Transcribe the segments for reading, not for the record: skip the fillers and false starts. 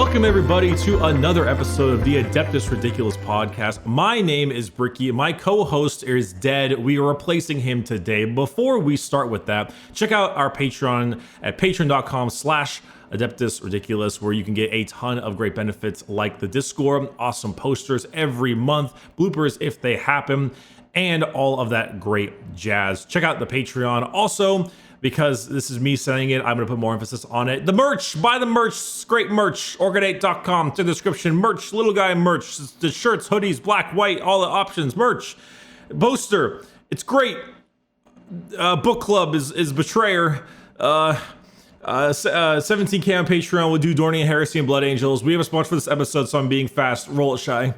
Welcome everybody to another episode of the Adeptus Ridiculous podcast. My name is Bricky. My co-host is dead. We are replacing him today. Before we start with that, check out our Patreon at patreon.com/Adeptus Ridiculous, where you can get a ton of great benefits like the Discord, awesome posters every month, bloopers if they happen, and all of that great jazz. Check out the Patreon. Also, because this is me saying it, I'm going to put more emphasis on it. The merch! Buy the merch! It's great merch. Organate.com. It's in the description. Merch. Little guy merch. It's the shirts, hoodies, black, white, all the options. Merch. Poster. It's great. Book club is Betrayer. 17K on Patreon. We'll do Dornian Heresy and Blood Angels. We have a sponsor for this episode, so I'm being fast. Roll it, Shy.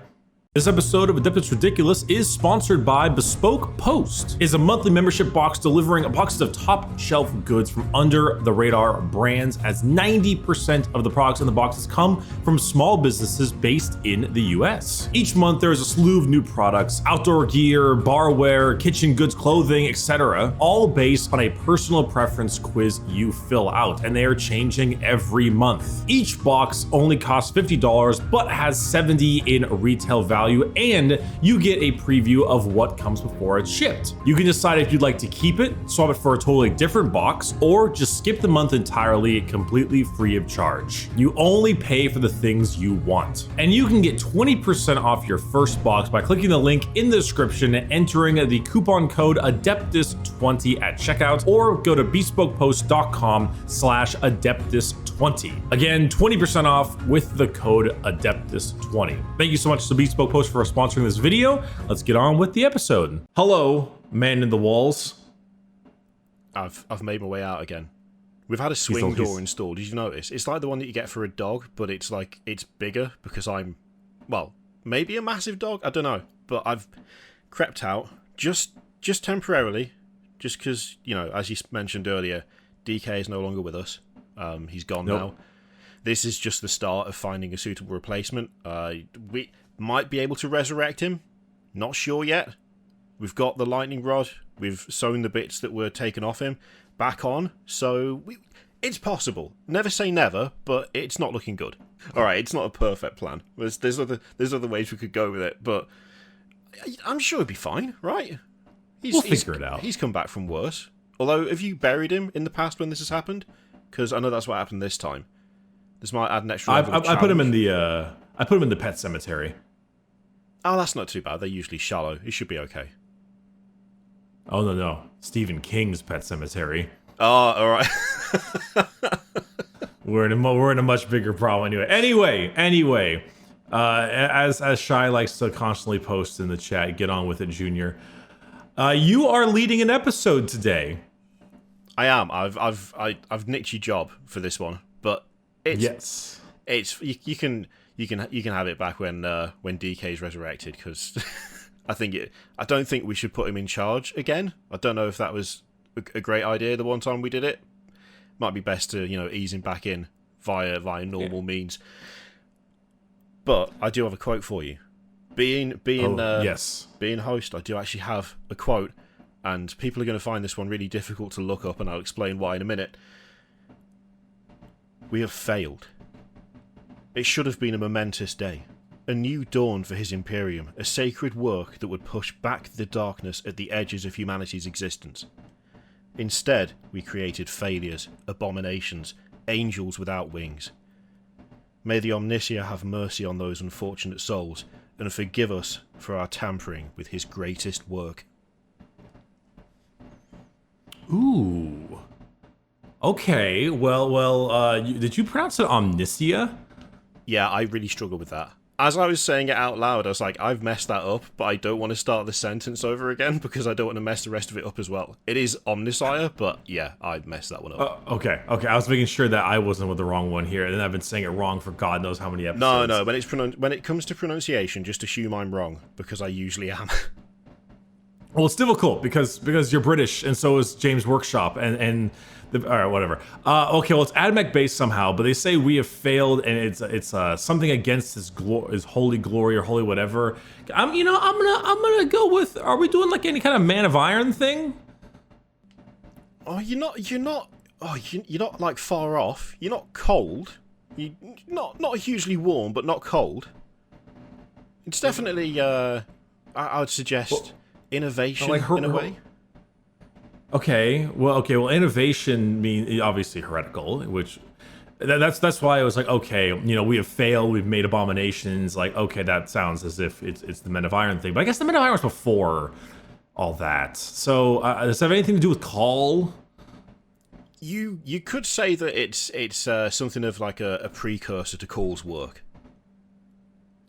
This episode of Adeptus Ridiculous is sponsored by Bespoke Post. It's a monthly membership box delivering boxes of top shelf goods from under the radar brands, as 90% of the products in the boxes come from small businesses based in the US. Each month there's a slew of new products, outdoor gear, barware, kitchen goods, clothing, etc., all based on a personal preference quiz you fill out, and they are changing every month. Each box only costs $50 but has $70 in retail value, and you get a preview of what comes before it's shipped. You can decide if you'd like to keep it, swap it for a totally different box, or just skip the month entirely completely free of charge. You only pay for the things you want. And you can get 20% off your first box by clicking the link in the description and entering the coupon code Adeptus20 at checkout, or go to bespokepost.com/Adeptus20. Again, 20% off with the code Adeptus20. Thank you so much to Bespoke Post for sponsoring this video. Let's get on with the episode. Hello, man in the walls. I've made my way out again. We've had a swing door installed. Did you notice? It's like the one that you get for a dog, but it's bigger because I'm, well, maybe a massive dog. I don't know, but I've crept out just temporarily, just because, you know, as you mentioned earlier, DK is no longer with us. He's gone now. This is just the start of finding a suitable replacement. We might be able to resurrect him. Not sure yet. We've got the lightning rod. We've sewn the bits that were taken off him back on. So it's possible. Never say never, but it's not looking good. All right, it's not a perfect plan. There's other ways we could go with it, but I'm sure it'll be fine, right? We'll figure it out. He's come back from worse. Although, have you buried him in the past when this has happened? Because I know that's what happened this time. This might add an extra level of I put him in the I put him in the pet cemetery. Oh, that's not too bad. They're usually shallow. He should be okay. Oh no, Stephen King's pet cemetery. Oh, all right. we're in a much bigger problem anyway. Anyway, as Shy likes to constantly post in the chat, get on with it, Junior. You are leading an episode today. I am. I've nicked your job for this one, but it's you can have it back when DK's resurrected, because I don't think we should put him in charge again. I don't know if that was a great idea the one time we did it. Might be best to, you know, ease him back in via normal means. But I do have a quote for you. Being host, I do actually have a quote, and people are going to find this one really difficult to look up, and I'll explain why in a minute. We have failed. It should have been a momentous day. A new dawn for his Imperium, a sacred work that would push back the darkness at the edges of humanity's existence. Instead, we created failures, abominations, angels without wings. May the Omnicia have mercy on those unfortunate souls, and forgive us for our tampering with his greatest work. Ooh. Okay, well, did you pronounce it Omnicia? Yeah, I really struggle with that. As I was saying it out loud, I was like, I've messed that up, but I don't want to start the sentence over again because I don't want to mess the rest of it up as well. It is Omnissiah, but yeah, I messed that one up. Okay. I was making sure that I wasn't with the wrong one here, and I've been saying it wrong for God knows how many episodes. No, when it comes to pronunciation, just assume I'm wrong, because I usually am. Well, it's difficult because you're British, and so is James Workshop, and all right, whatever. Okay, well, it's Admech based somehow, but they say we have failed, and it's something against his holy glory or holy whatever. I'm gonna go with. Are we doing like any kind of Man of Iron thing? Oh, you're not like far off. You're not cold. Not hugely warm, but not cold. It's definitely, I would suggest, innovation in a way. Okay, well, innovation means obviously heretical, which that's why I was like, okay, we have failed, we've made abominations, like, okay, that sounds as if it's the Men of Iron thing, but I guess the Men of Iron was before all that. So does it have anything to do with Cawl? You could say that it's something of like a precursor to Call's work.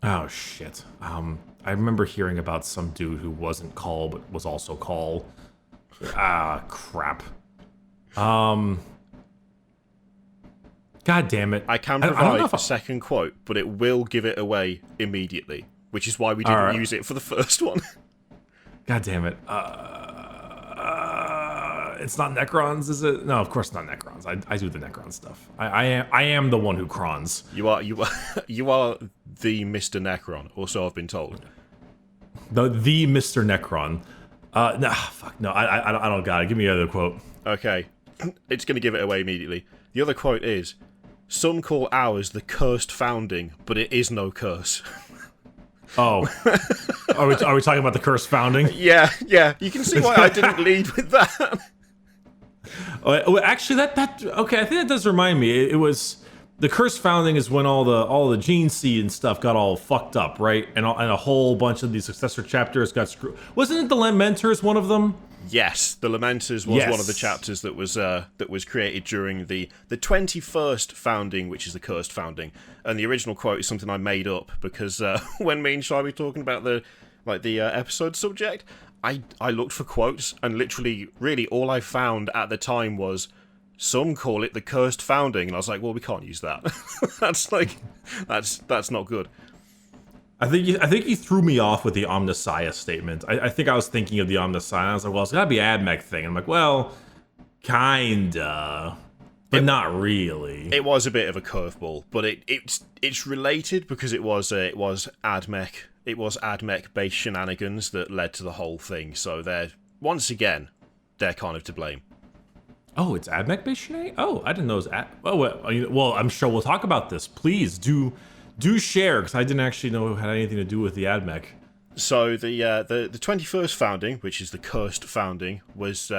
Oh shit. I remember hearing about some dude who wasn't Cawl but was also Cawl. Crap. God damn it. I can provide a second quote, but it will give it away immediately, which is why we didn't use it for the first one. God damn it. It's not Necrons, is it? No, of course not Necrons. I do the Necron stuff. I am the one who crons. You are the Mr. Necron, or so I've been told. The Mr. Necron. Nah, fuck no. I don't got it. Give me another quote. Okay, it's going to give it away immediately. The other quote is, "Some call ours the cursed founding, but it is no curse." Oh, are we talking about the cursed founding? Yeah. You can see why I didn't lead with that. Well, actually, okay. I think that does remind me. It was the cursed founding is when all the gene seed and stuff got all fucked up, right? And a whole bunch of these successor chapters got screwed. Wasn't it the Lamenters one of them? Yes, the Lamenters was one of the chapters that was created during the 21st founding, which is the cursed founding. And the original quote is something I made up because when me and Shai were talking about the episode subject, I looked for quotes, and literally, really, all I found at the time was, "Some call it the cursed founding," and I was like, well, we can't use that. that's not good. I think you threw me off with the Omnissiah statement. I think I was thinking of the Omnissiah. I was like, well, it's gotta be AdMech thing. I'm like, well, kinda, but not really. It was a bit of a curveball, but it's related because it was AdMech. It was AdMech-based shenanigans that led to the whole thing. So they're kind of to blame. Oh, it's AdMech-based shenanigans? Oh, I didn't know it was well, I'm sure we'll talk about this. Please do share, because I didn't actually know it had anything to do with the AdMech. So the 21st founding, which is the cursed founding, was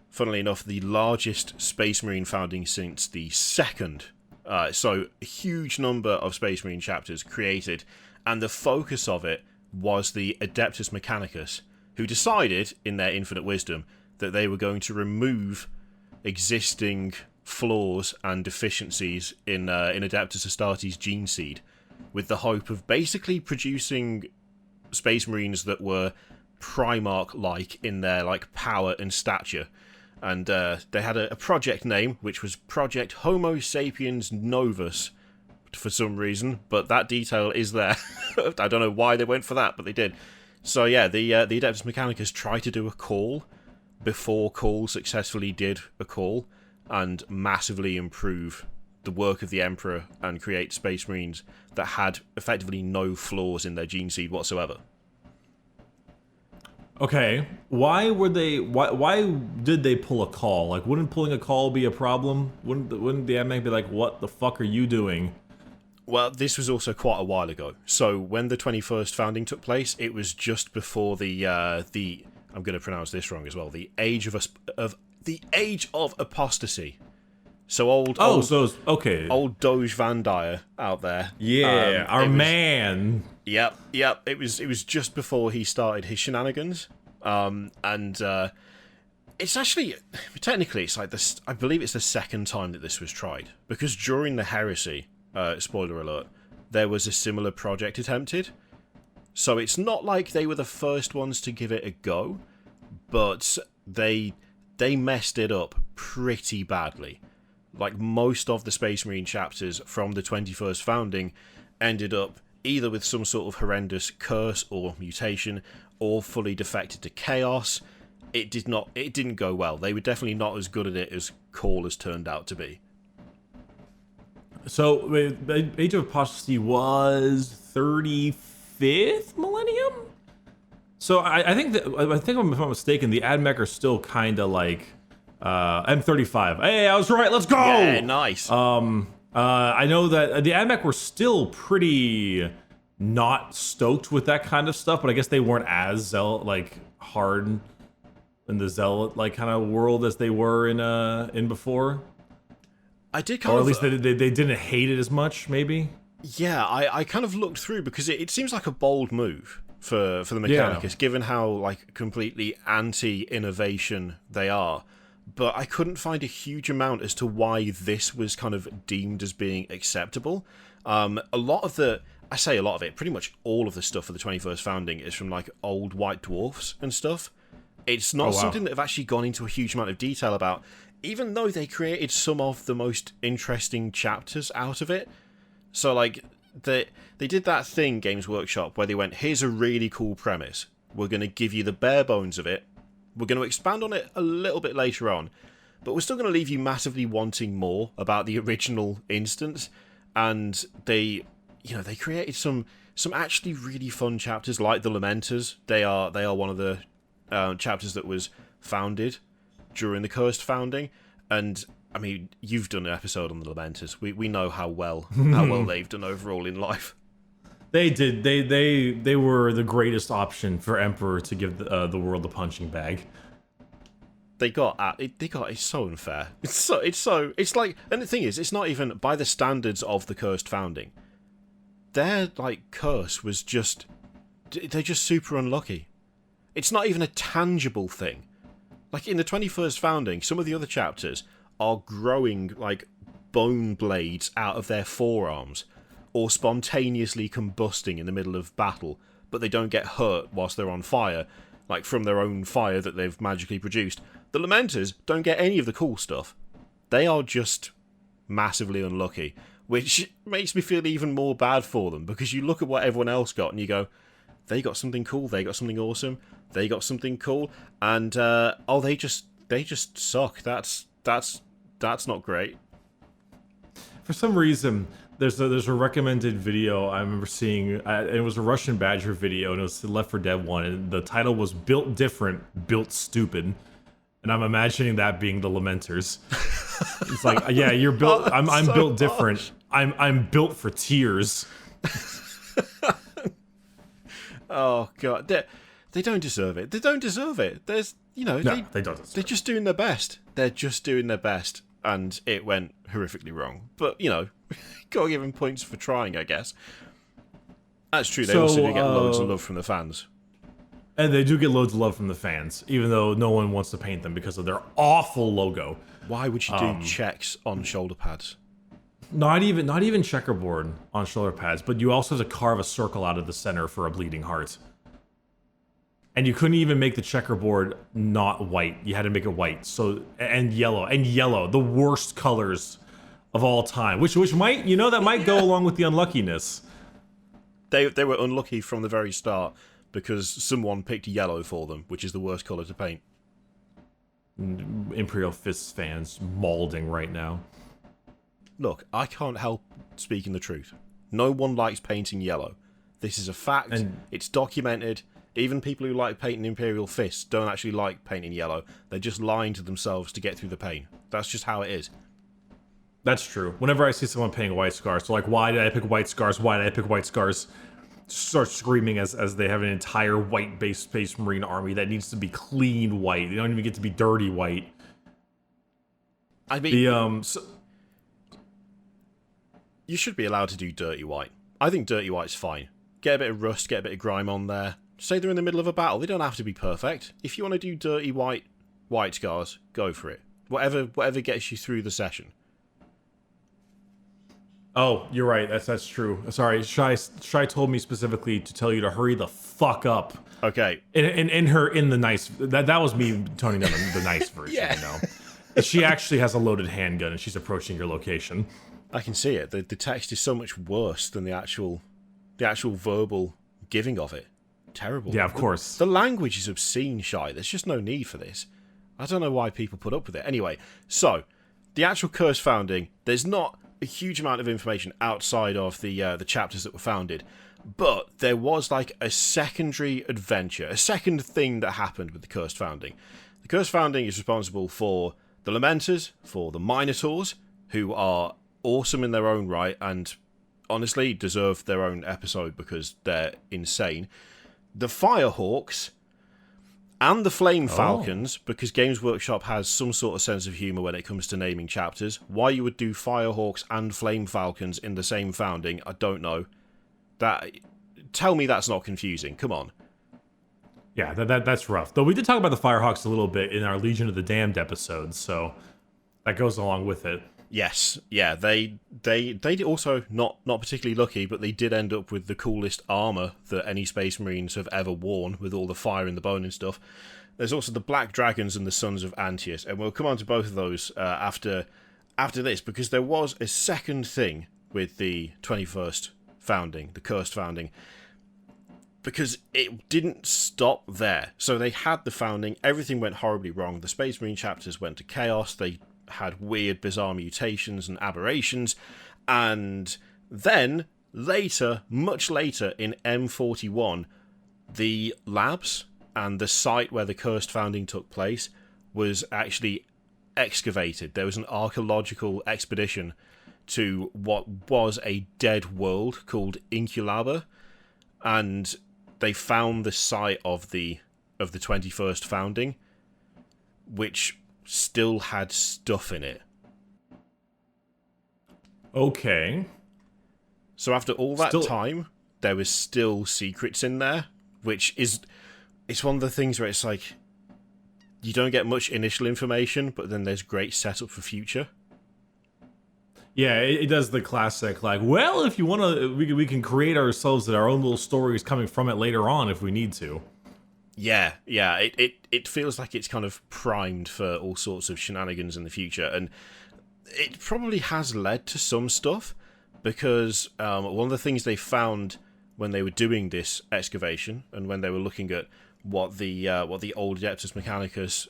funnily enough the largest Space Marine founding since the second. So a huge number of Space Marine chapters created, and the focus of it was the Adeptus Mechanicus, who decided, in their infinite wisdom, that they were going to remove existing flaws and deficiencies in Adeptus Astartes gene seed, with the hope of basically producing Space Marines that were Primarch-like in their power and stature. And they had a project name, which was Project Homo Sapiens Novus, for some reason, but that detail is there. I don't know why they went for that, but they did. So yeah, the Adeptus Mechanicus tried to do a call before Cawl successfully did a call, and massively improve the work of the Emperor and create Space Marines that had effectively no flaws in their gene seed whatsoever. Okay, why did they pull a Cawl? Like, wouldn't pulling a Cawl be a problem? Wouldn't the AdMech be like, what the fuck are you doing? Well, this was also quite a while ago. So when the 21st founding took place, it was just before the I'm going to pronounce this wrong as well, the Age of Apostasy. So old Doge Van Dyer out there. Yeah, our man. Yep. It was just before he started his shenanigans. It's actually technically it's like this. I believe it's the second time that this was tried, because during the heresy, spoiler alert, there was a similar project attempted. So it's not like they were the first ones to give it a go, but they messed it up pretty badly. Like, most of the Space Marine chapters from the 21st founding ended up either with some sort of horrendous curse or mutation, or fully defected to chaos. It didn't go well. They were definitely not as good at it as Cawl has turned out to be. So, Age of Apostasy was 35th millennium? So I think if I'm not mistaken, the AdMech are still kind of like M35. Hey, I was right. Let's go. Yeah, nice. I know that the AdMech were still pretty not stoked with that kind of stuff, but I guess they weren't as hard in the zealot kind of world as they were in before. I did or at least they didn't hate it as much, maybe. Yeah, I kind of looked through because it seems like a bold move for the Mechanicus, given how completely anti-innovation they are. But I couldn't find a huge amount as to why this was kind of deemed as being acceptable. A lot of it, pretty much all of the stuff for the 21st Founding is from old white dwarfs and stuff. It's not something that have actually gone into a huge amount of detail about, even though they created some of the most interesting chapters out of it. So they did that thing, Games Workshop, where they went, here's a really cool premise. We're going to give you the bare bones of it. We're going to expand on it a little bit later on, but we're still going to leave you massively wanting more about the original instance. And they created some actually really fun chapters, like the Lamenters. They are one of the chapters that was founded during the Cursed Founding, and I mean, you've done an episode on the Lamenters. We know how well they've done overall in life. They did. They were the greatest option for Emperor to give the world a punching bag. It's so unfair. It's like, and the thing is, it's not even by the standards of the Cursed Founding. Their curse was they're just super unlucky. It's not even a tangible thing. In the 21st Founding, some of the other chapters are growing bone blades out of their forearms, or spontaneously combusting in the middle of battle, but they don't get hurt whilst they're on fire, from their own fire that they've magically produced. The Lamenters don't get any of the cool stuff. They are just massively unlucky, which makes me feel even more bad for them, because you look at what everyone else got and you go, they got something cool, they got something awesome, they got something cool, and they just suck. That's not great. For some reason, there's a recommended video I remember seeing. It was a Russian Badger video, and it was Left 4 Dead 1, and the title was "Built Different, Built Stupid," and I'm imagining that being the Lamenters. It's yeah, you're built. I'm so built different. I'm built for tears. Oh god, they don't deserve it. They don't deserve it. They don't deserve they're just doing their best. They're just doing their best, and it went horrifically wrong. But gotta give them points for trying, I guess. That's true. They also do get loads of love from the fans. And they do get loads of love from the fans, even though no one wants to paint them because of their awful logo. Why would you do checks on shoulder pads? Not even checkerboard on shoulder pads, but you also have to carve a circle out of the center for a bleeding heart. And you couldn't even make the checkerboard not white. You had to make it white. So and yellow, the worst colors of all time. Which might that might go along with the unluckiness. They were unlucky from the very start because someone picked yellow for them, which is the worst color to paint. Imperial Fists fans mauling right now. Look, I can't help speaking the truth. No one likes painting yellow. This is a fact. And it's documented. Even people who like painting Imperial Fists don't actually like painting yellow. They're just lying to themselves to get through the pain. That's just how it is. That's true. Whenever I see someone painting white scars, so why did I pick white scars? Why did I pick white scars? Start screaming as they have an entire white-based Space Marine army that needs to be clean white. They don't even get to be dirty white. I mean, you should be allowed to do dirty white. I think dirty white's fine. Get a bit of rust, get a bit of grime on there. Say they're in the middle of a battle. They don't have to be perfect. If you want to do dirty white scars, go for it. Whatever gets you through the session. Oh, you're right. That's true. Sorry, Shai told me specifically to tell you to hurry the fuck up. Okay. In the nice. That was me toning down the nice version. Yeah. She actually has a loaded handgun and she's approaching your location. I can see it. The text is so much worse than the actual verbal giving of it. Terrible. Yeah, of course. The language is obscene, Shai. There's just no need for this. I don't know why people put up with it. Anyway, so the actual Curse Founding, there's not a huge amount of information outside of the chapters that were founded, but there was a secondary adventure, a second thing that happened with the Cursed Founding. The Cursed Founding is responsible for the Lamenters, for the Minotaurs, who are awesome in their own right, and honestly deserve their own episode because they're insane. The Firehawks and the Flame Falcons, because Games Workshop has some sort of sense of humour when it comes to naming chapters. Why you would do Firehawks and Flame Falcons in the same founding, I don't know. Tell me that's not confusing. Come on. Yeah, that's rough. Though we did talk about the Firehawks a little bit in our Legion of the Damned episode, so that goes along with it. Yes, yeah, they also not particularly lucky, but they did end up with the coolest armor that any Space Marines have ever worn, with all the fire in the bone and stuff. There's also the Black Dragons and the Sons of Antius, and we'll come on to both of those after this, because there was a second thing with the 21st founding, the Cursed founding, because it didn't stop there. So they had the founding, everything went horribly wrong. The Space Marine chapters went to chaos. They had weird, bizarre mutations and aberrations, and then later, much later in M41, the labs and the site where the Cursed founding took place was actually excavated. There was an archaeological expedition to what was a dead world called Inculaba, and they found the site of the 21st founding, which still had stuff in it. Okay. So after all that time, there was still secrets in there, which is... It's one of the things where it's like, you don't get much initial information, but then there's great setup for future. Yeah, it does the classic, like, well, if you want to, we can create ourselves our own little stories coming from it later on if we need to. Yeah, it feels like it's kind of primed for all sorts of shenanigans in the future, and it probably has led to some stuff, because one of the things they found when they were doing this excavation, and when they were looking at what the old Adeptus Mechanicus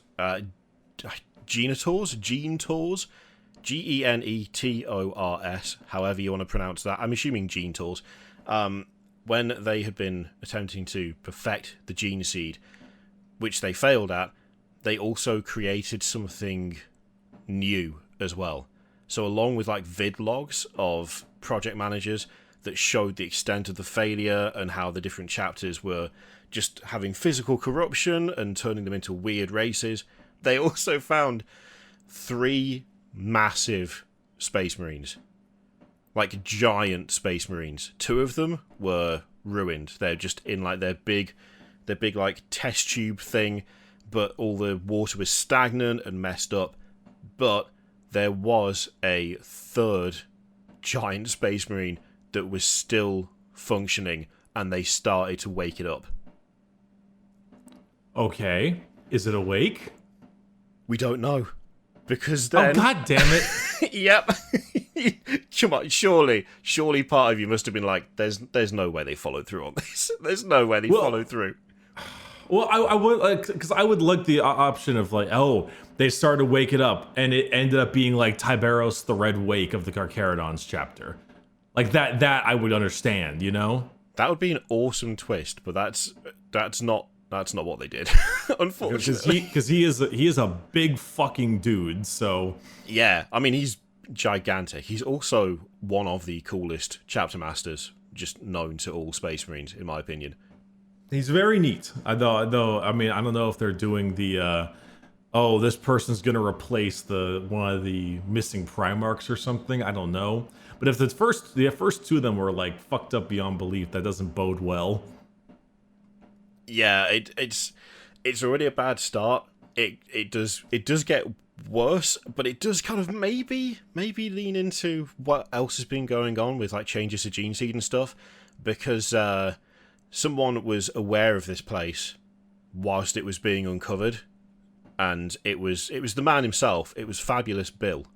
Genetors, Genetors, however you want to pronounce that, I'm assuming Genetors, when they had been attempting to perfect the gene seed, which they failed at, they also created something new as well. So along with like vid logs of project managers that showed the extent of the failure and how the different chapters were just having physical corruption and turning them into weird races, they also found 3 massive Space Marines. Like giant Space Marines. 2 of them were ruined. They're just in like their big like test tube thing, but all the water was stagnant and messed up. But there was a 3rd giant Space Marine that was still functioning, and they started to wake it up. Okay. Is it awake? We don't know. Because then... Oh, god damn it. Yep. Come on, surely part of you must have been like, there's no way they followed through on this. There's no way they followed through. Well, I would, because I would like the option of like, oh, they started to wake it up, and it ended up being like Tiberos the Red Wake of the Carcharodons chapter. Like that I would understand, you know? That would be an awesome twist, but that's not what they did, unfortunately. Because he is a big fucking dude, so... Yeah, I mean, he's gigantic. He's also one of the coolest chapter masters, just known to all Space Marines, in my opinion. He's very neat. Though, I mean, I don't know if they're doing the... oh, this person's going to replace one of the missing Primarchs or something. I don't know. But if the first 2 of them were, like, fucked up beyond belief, that doesn't bode well. Yeah, it's already a bad start. It does get worse, but it does kind of maybe lean into what else has been going on with like changes to gene seed and stuff, because someone was aware of this place whilst it was being uncovered, and it was the man himself. It was Fabius Bile.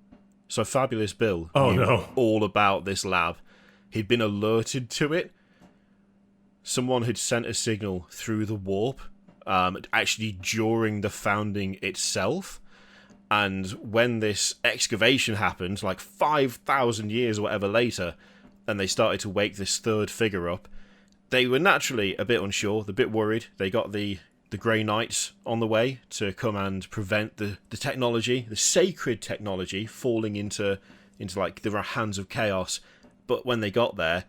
So Fabius Bile knew all about this lab. He'd been alerted to it. Someone had sent a signal through the warp, actually during the founding itself. And when this excavation happened, like 5,000 years or whatever later, and they started to wake this 3rd figure up, they were naturally a bit unsure, a bit worried. They got the Grey Knights on the way to come and prevent the technology, the sacred technology, falling into into like the hands of chaos. But when they got there,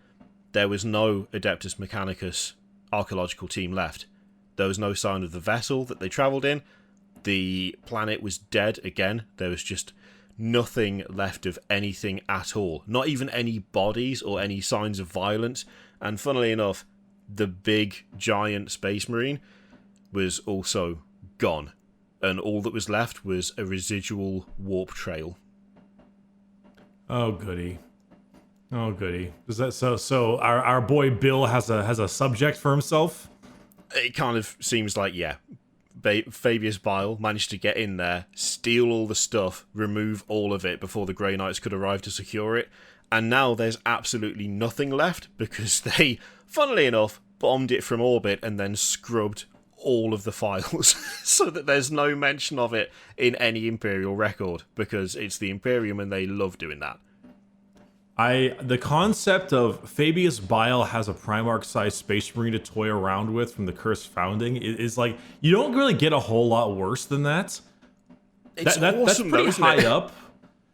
there was no Adeptus Mechanicus archaeological team left. There was no sign of the vessel that they travelled in. The planet was dead again. There was just nothing left of anything at all. Not even any bodies or any signs of violence. And funnily enough, the big, giant Space Marine was also gone. And all that was left was a residual warp trail. Oh, goody. Oh, goody. Is that so our boy Bill has a subject for himself? It kind of seems like, yeah. Fabius Bile managed to get in there, steal all the stuff, remove all of it before the Grey Knights could arrive to secure it, and now there's absolutely nothing left because they, funnily enough, bombed it from orbit and then scrubbed all of the files so that there's no mention of it in any Imperial record because it's the Imperium and they love doing that. The concept of Fabius Bile has a Primarch-sized Space Marine to toy around with from the Cursed Founding is like, you don't really get a whole lot worse than that. It's awesome, that's pretty though, isn't high it? up.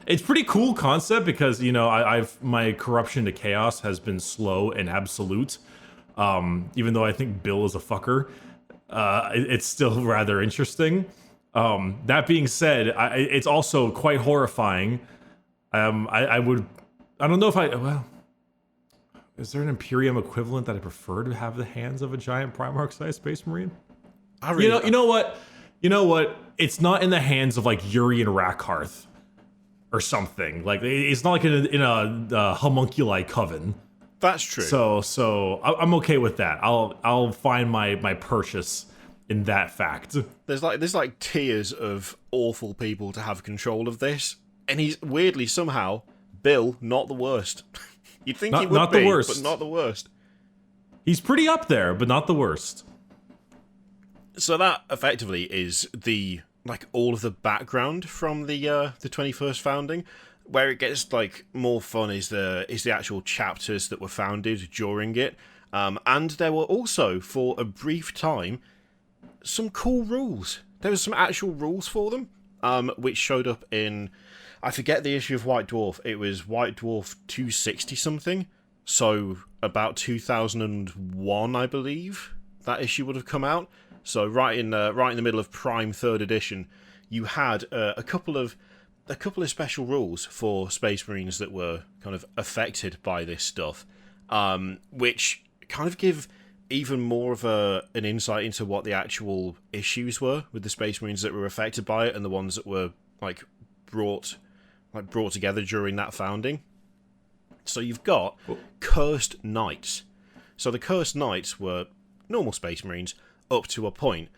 It's pretty cool concept because, you know, I've my corruption to chaos has been slow and absolute. Even though I think Bill is a fucker, it's still rather interesting. That being said, it's also quite horrifying. I don't know if well, is there an Imperium equivalent that I prefer to have the hands of a giant Primarch-sized Space Marine? You know what? It's not in the hands of like Yuri and Rakarth or something. Like it's not like in a homunculi coven. That's true. So I'm okay with that. I'll find my purchase in that fact. There's like tiers of awful people to have control of this, and he's weirdly somehow Bill not the worst. You'd think he would not be, the worst, but not the worst. He's pretty up there, but not the worst. So that effectively is the like all of the background from the 21st founding. Where it gets like more fun is the actual chapters that were founded during it, and there were also for a brief time some cool rules. There was some actual rules for them, which showed up in, I forget the issue of White Dwarf. It was White Dwarf 260 something, so about 2001, I believe that issue would have come out. So right in the middle of Prime 3rd edition, you had a couple of special rules for Space Marines that were kind of affected by this stuff, which kind of give even more of an insight into what the actual issues were with the Space Marines that were affected by it and the ones that were brought together during that founding. So you've got Cursed Knights. So the Cursed Knights were normal Space Marines up to a point.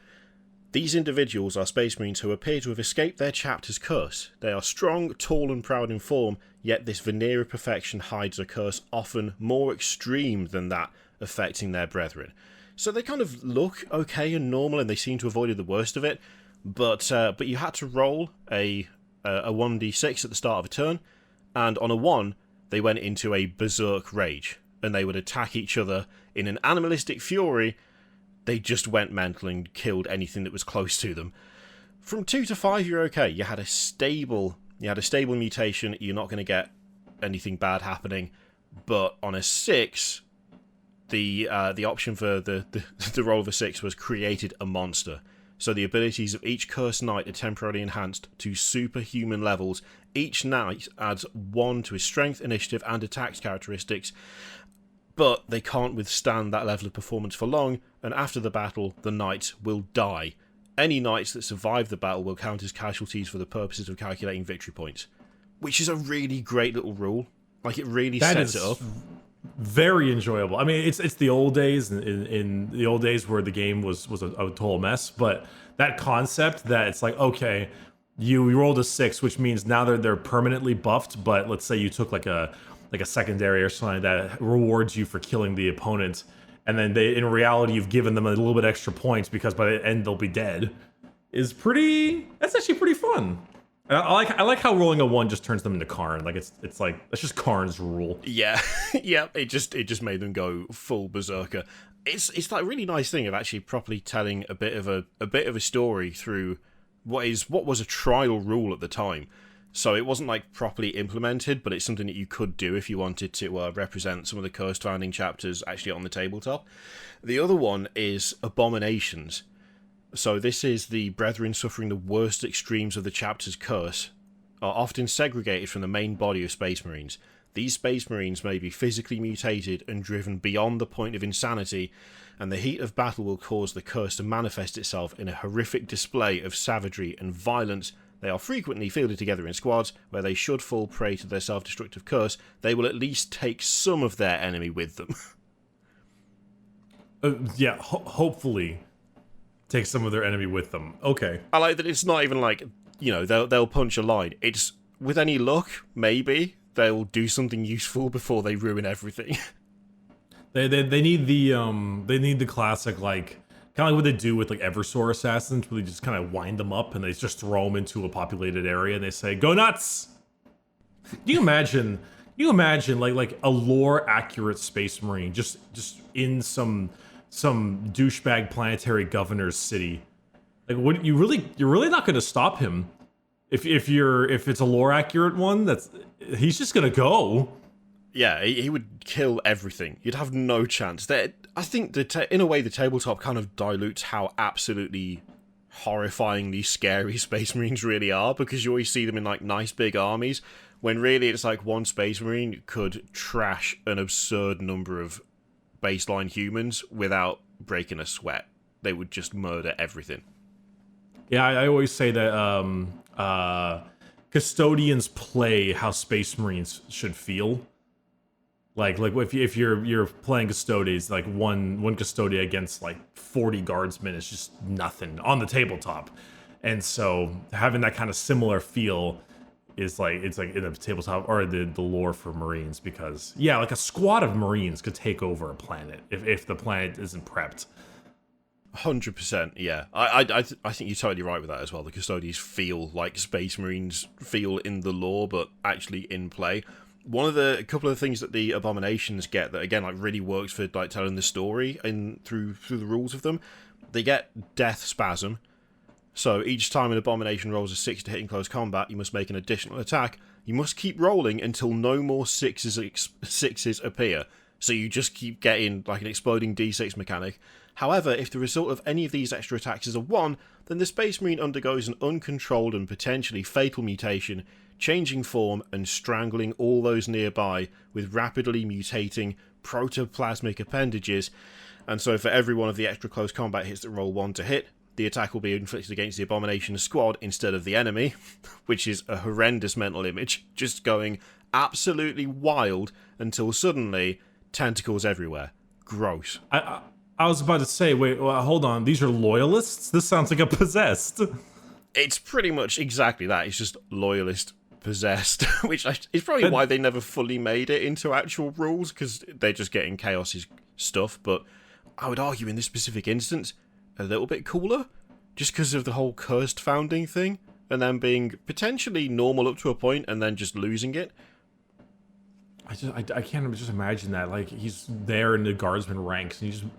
These individuals are Space Marines who appear to have escaped their chapter's curse. They are strong, tall and proud in form, yet this veneer of perfection hides a curse often more extreme than that affecting their brethren. So they kind of look okay and normal and they seem to have avoided the worst of it, but you had to roll a 1d6 at the start of a turn, and on a 1 they went into a berserk rage, and they would attack each other in an animalistic fury. They just went mental and killed anything that was close to them. From 2 to 5, you're okay. You had a stable mutation. You're not going to get anything bad happening. But on a 6, the option for the roll of a 6 was created a monster. So the abilities of each Cursed Knight are temporarily enhanced to superhuman levels. Each knight adds 1 to his strength, initiative, and attacks characteristics. But they can't withstand that level of performance for long, and after the battle, the knights will die. Any knights that survive the battle will count as casualties for the purposes of calculating victory points. Which is a really great little rule. Like, it really sets it up. Very enjoyable. I mean, it's the old days, in the old days where the game was a total mess, but that concept that it's like, okay, you rolled a 6, which means now they're permanently buffed, but let's say you took like a secondary or something that rewards you for killing the opponent, and then in reality you've given them a little bit extra points because by the end they'll be dead, that's actually pretty fun. And I like how rolling a 1 just turns them into Karn. Like it's like that's just Karn's rule. Yeah, yeah. It just made them go full berserker. It's that really nice thing of actually properly telling a bit of a story through what was a trial rule at the time. So it wasn't like properly implemented, but it's something that you could do if you wanted to represent some of the cursed founding chapters actually on the tabletop. The other one is Abominations. So this is the brethren suffering the worst extremes of the chapter's curse, are often segregated from the main body of Space Marines. These Space Marines may be physically mutated and driven beyond the point of insanity, and the heat of battle will cause the curse to manifest itself in a horrific display of savagery and violence. They are frequently fielded together in squads, where they should fall prey to their self-destructive curse. They will at least take some of their enemy with them. Yeah, hopefully take some of their enemy with them. Okay. I like that it's not even like, you know, they'll punch a line. It's, with any luck, maybe they'll do something useful before they ruin everything. They need the classic, like, kind of like what they do with like Eversor assassins, where they just kind of wind them up and they just throw them into a populated area and they say, "Go nuts!" Can you imagine like a lore accurate Space Marine just in some douchebag planetary governor's city? Like, what you're really not going to stop him if it's a lore accurate one. He's just gonna go. Yeah, he would kill everything. You'd have no chance. I think in a way the tabletop kind of dilutes how absolutely horrifyingly scary Space Marines really are, because you always see them in like nice big armies, when really it's like one Space Marine could trash an absurd number of baseline humans without breaking a sweat. They would just murder everything. Yeah, I always say that custodians play how Space Marines should feel. Like if you're playing Custodes, like one Custodia against like 40 guardsmen is just nothing on the tabletop. And so having that kind of similar feel is like, it's like in the tabletop or the lore for Marines, because yeah, like a squad of Marines could take over a planet if the planet isn't prepped. 100%, yeah. I think you're totally right with that as well. The Custodians feel like Space Marines feel in the lore, but actually in play. A couple of things that the Abominations get that again like really works for like telling the story and through the rules of them, they get Death Spasm. So each time an Abomination rolls a 6 to hit in close combat, you must make an additional attack. You must keep rolling until no more sixes appear. So you just keep getting like an exploding D6 mechanic. However, if the result of any of these extra attacks is a 1, then the Space Marine undergoes an uncontrolled and potentially fatal mutation, changing form and strangling all those nearby with rapidly mutating protoplasmic appendages. And so for every one of the extra close combat hits that roll 1 to hit, the attack will be inflicted against the Abomination squad instead of the enemy, which is a horrendous mental image, just going absolutely wild until suddenly tentacles everywhere. Gross. I was about to say, wait, well, hold on, these are loyalists? This sounds like a possessed. It's pretty much exactly that. It's just loyalist possessed, which is probably why they never fully made it into actual rules, because they're just getting Chaos's stuff. But I would argue in this specific instance, a little bit cooler, just because of the whole cursed founding thing, and then being potentially normal up to a point, and then just losing it. I can't just imagine that. Like, he's there in the guardsman ranks, and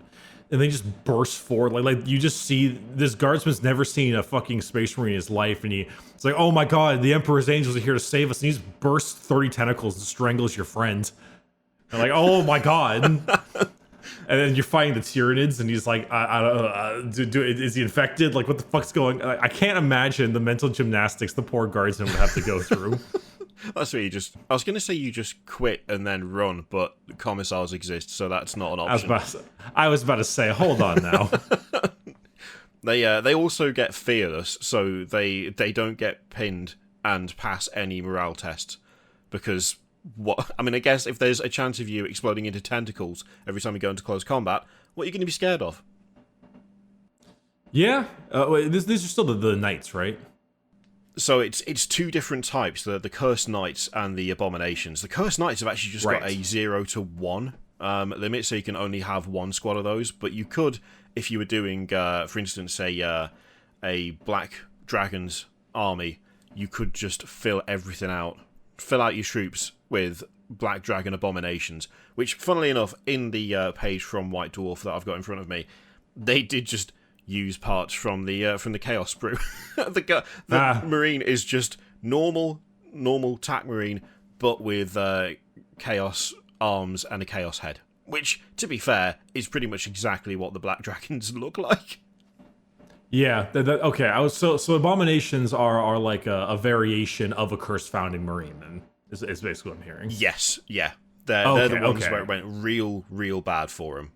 they just burst forward. Like you just see this guardsman's never seen a fucking Space Marine in his life, and it's like, oh my god, the Emperor's angels are here to save us, and he just bursts 30 tentacles and strangles your friend. And like, oh my god. And then you're fighting the Tyranids, and he's like, I don't know, is he infected? Like, what the fuck's going on? I can't imagine the mental gymnastics the poor guardsman would have to go through. That's what I was going to say you just quit and then run, but commissars exist, so that's not an option. I was about to say, hold on now. They also get fearless, so they don't get pinned and pass any morale tests, because I guess if there's a chance of you exploding into tentacles every time you go into close combat, what are you going to be scared of? Yeah, these are still the knights, right? So it's two different types, the Cursed Knights and the Abominations. The Cursed Knights have actually just got a 0 to 1 limit, so you can only have one squad of those. But you could, if you were doing, for instance, a Black Dragon's army, you could just fill everything out. Fill out your troops with Black Dragon Abominations, which, funnily enough, in the page from White Dwarf that I've got in front of me, they did just use parts from the Chaos Sprue. the Marine is just normal normal tack marine, but with chaos arms and a chaos head. Which, to be fair, is pretty much exactly what the Black Dragons look like. Yeah. Okay. So abominations are like a variation of a cursed founding marine. Then is basically what I'm hearing. Yes. Yeah. They're the ones where it went real bad for them.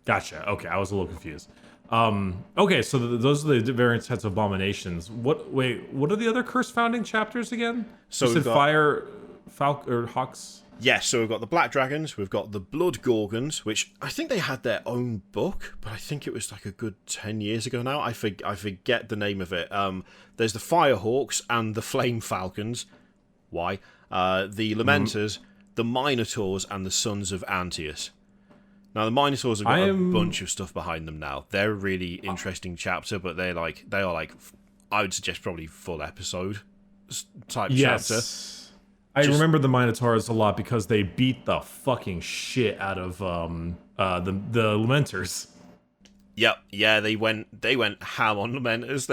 Gotcha. Okay, I was a little confused. Okay, so those are the variant sets of abominations. What are the other curse founding chapters again? So you said fire, or hawks. Yes, so we've got the Black Dragons, we've got the Blood Gorgons, which I think they had their own book, but I think it was like a good 10 years ago now. I forget the name of it. There's the Firehawks and the Flame Falcons. Why? The Lamenters, the Minotaurs, and the Sons of Antius. Now, the Minotaurs have got a bunch of stuff behind them now. They're a really interesting chapter, but they are like, I would suggest probably full episode type chapter. I remember the Minotaurs a lot because they beat the fucking shit out of the Lamenters. Yep, yeah, they went ham on Lamenters.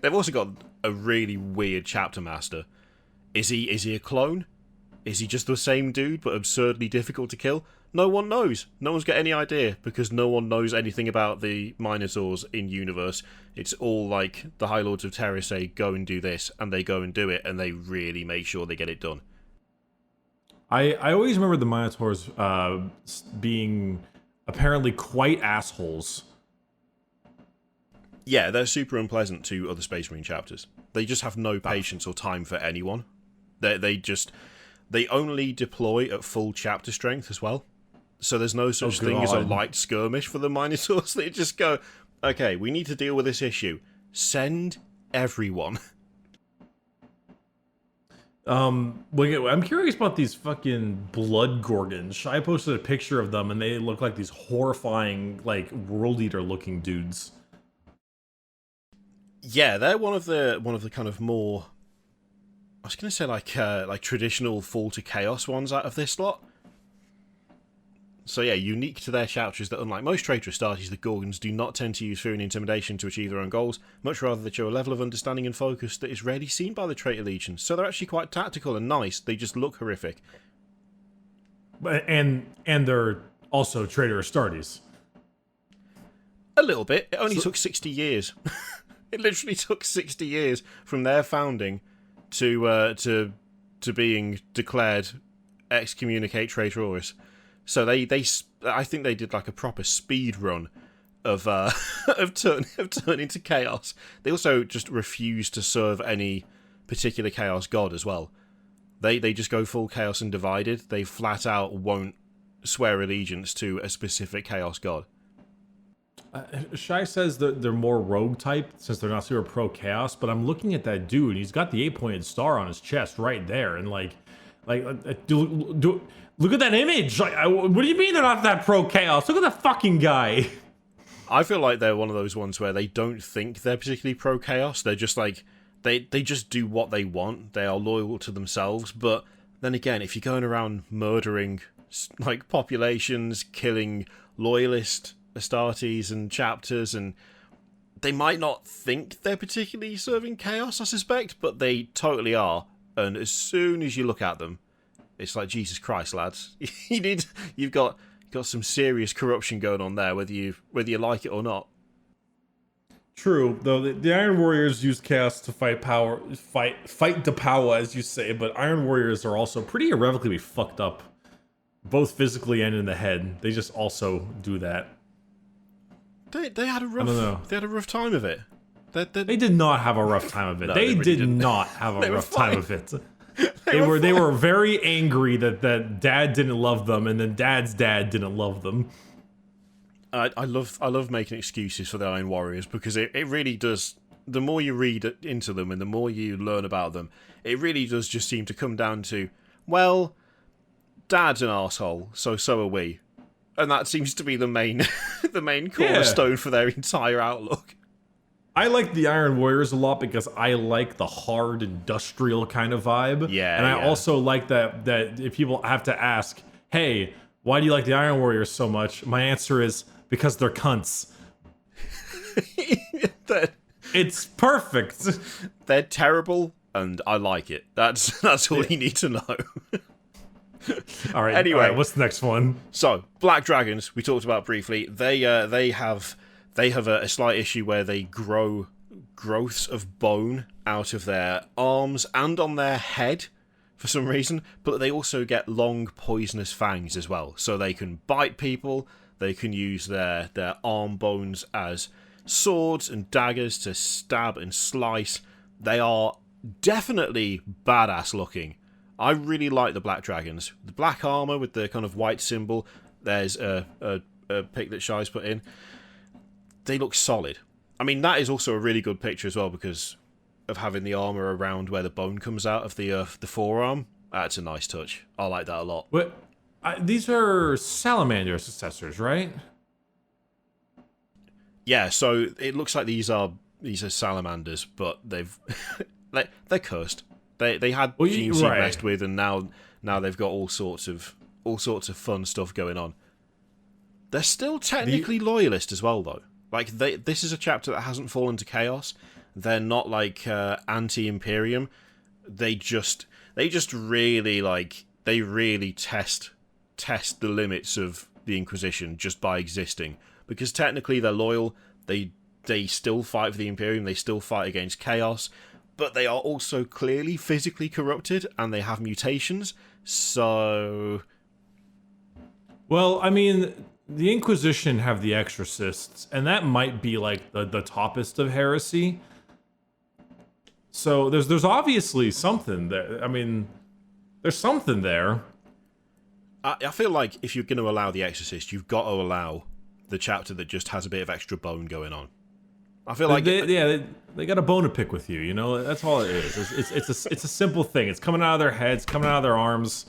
They've also got a really weird chapter master. Is he a clone? Is he just the same dude but absurdly difficult to kill? No one knows. No one's got any idea because no one knows anything about the Minotaurs in universe. It's all like the High Lords of Terror say, go and do this, and they go and do it, and they really make sure they get it done. I always remember the Minotaurs being apparently quite assholes. Yeah, they're super unpleasant to other Space Marine chapters. They just have no patience or time for anyone. They only deploy at full chapter strength as well. So there's no such thing as a light skirmish for the Minotaurs. They just go, okay, we need to deal with this issue. Send everyone. I'm curious about these fucking blood Gorgons. I posted a picture of them, and they look like these horrifying, like, world eater looking dudes. Yeah, they're one of the kind of more, I was gonna say like traditional Fall to Chaos ones out of this lot. So yeah, unique to their chapters that unlike most traitorous Astartes, the Gorgons do not tend to use fear and intimidation to achieve their own goals, much rather they show a level of understanding and focus that is rarely seen by the traitor legions. So they're actually quite tactical and nice, they just look horrific. And they're also traitor Astartes. A little bit. It only took 60 years. It literally took 60 years from their founding to being declared excommunicate traitores. So I think they did like a proper speed run of turning to chaos. They also just refuse to serve any particular chaos god as well. They just go full chaos and divided. They flat out won't swear allegiance to a specific chaos god. Shai says that they're more rogue type since they're not super pro chaos, but I'm looking at that dude. He's got the 8-pointed star on his chest right there, and look at that image. Like, what do you mean they're not that pro chaos? Look at that fucking guy. I feel like they're one of those ones where they don't think they're particularly pro chaos. They're just like they just do what they want. They are loyal to themselves. But then again, if you're going around murdering like populations, killing loyalist Astartes and chapters, and they might not think they're particularly serving chaos, I suspect, but they totally are. And as soon as you look at them, it's like, Jesus Christ, lads, you've got some serious corruption going on there, whether you like it or not. True, though the Iron Warriors use chaos to fight the power, as you say, but Iron Warriors are also pretty irrevocably fucked up, both physically and in the head. They just also do that. They had a rough time of it. They did not have a rough time of it. No, they really did didn't. not have a rough time of it. They were very angry that dad didn't love them, and then dad's dad didn't love them. I love making excuses for the Iron Warriors because it really does. The more you read into them and the more you learn about them, it really does just seem to come down to, well, dad's an arsehole, so are we. And that seems to be the main cornerstone for their entire outlook. I like the Iron Warriors a lot because I like the hard industrial kind of vibe. Yeah. And I also like that if people have to ask, hey, why do you like the Iron Warriors so much? My answer is because they're cunts. It's perfect. They're terrible, and I like it. That's all you need to know. All right. Anyway, all right, what's the next one? So black dragons we talked about briefly. They have a slight issue where they grow growths of bone out of their arms and on their head for some reason, but they also get long poisonous fangs as well, so they can bite people. They can use their arm bones as swords and daggers to stab and slice. They are definitely badass looking. I really like the black dragons. The black armor with the kind of white symbol. There's a pic that Shai's put in. They look solid. I mean, that is also a really good picture as well because of having the armor around where the bone comes out of the forearm. That's a nice touch. I like that a lot. What? These are salamander successors, right? Yeah, so it looks like these are salamanders, but they've they're cursed. They had genes you messed with, and now they've got all sorts of fun stuff going on. They're still technically loyalist as well, though. Like this is a chapter that hasn't fallen to chaos. They're not like anti-Imperium. They just really test the limits of the Inquisition just by existing, because technically they're loyal. They still fight for the Imperium. They still fight against chaos, but they are also clearly physically corrupted and they have mutations. So, well, I mean, the Inquisition have the Exorcists, and that might be like the toppest of heresy. So there's obviously something there. I mean, there's something there. I feel like if you're going to allow the Exorcist, you've got to allow the chapter that just has a bit of extra bone going on. I feel like they got a bone to pick with you. You know, that's all it is. It's a simple thing. It's coming out of their heads, coming out of their arms.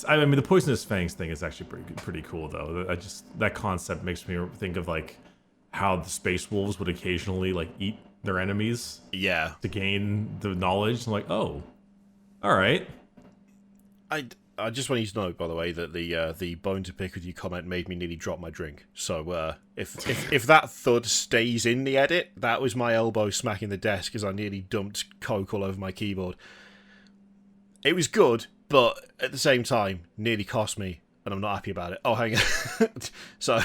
I mean, the poisonous fangs thing is actually pretty cool though. That concept makes me think of like how the space wolves would occasionally like eat their enemies. Yeah. To gain the knowledge. I'm like, oh, all right. I just want you to know, by the way, that the bone to pick with you comment made me nearly drop my drink. So if that thud stays in the edit, that was my elbow smacking the desk as I nearly dumped Coke all over my keyboard. It was good, but at the same time, nearly cost me, and I'm not happy about it. Oh, hang on. So,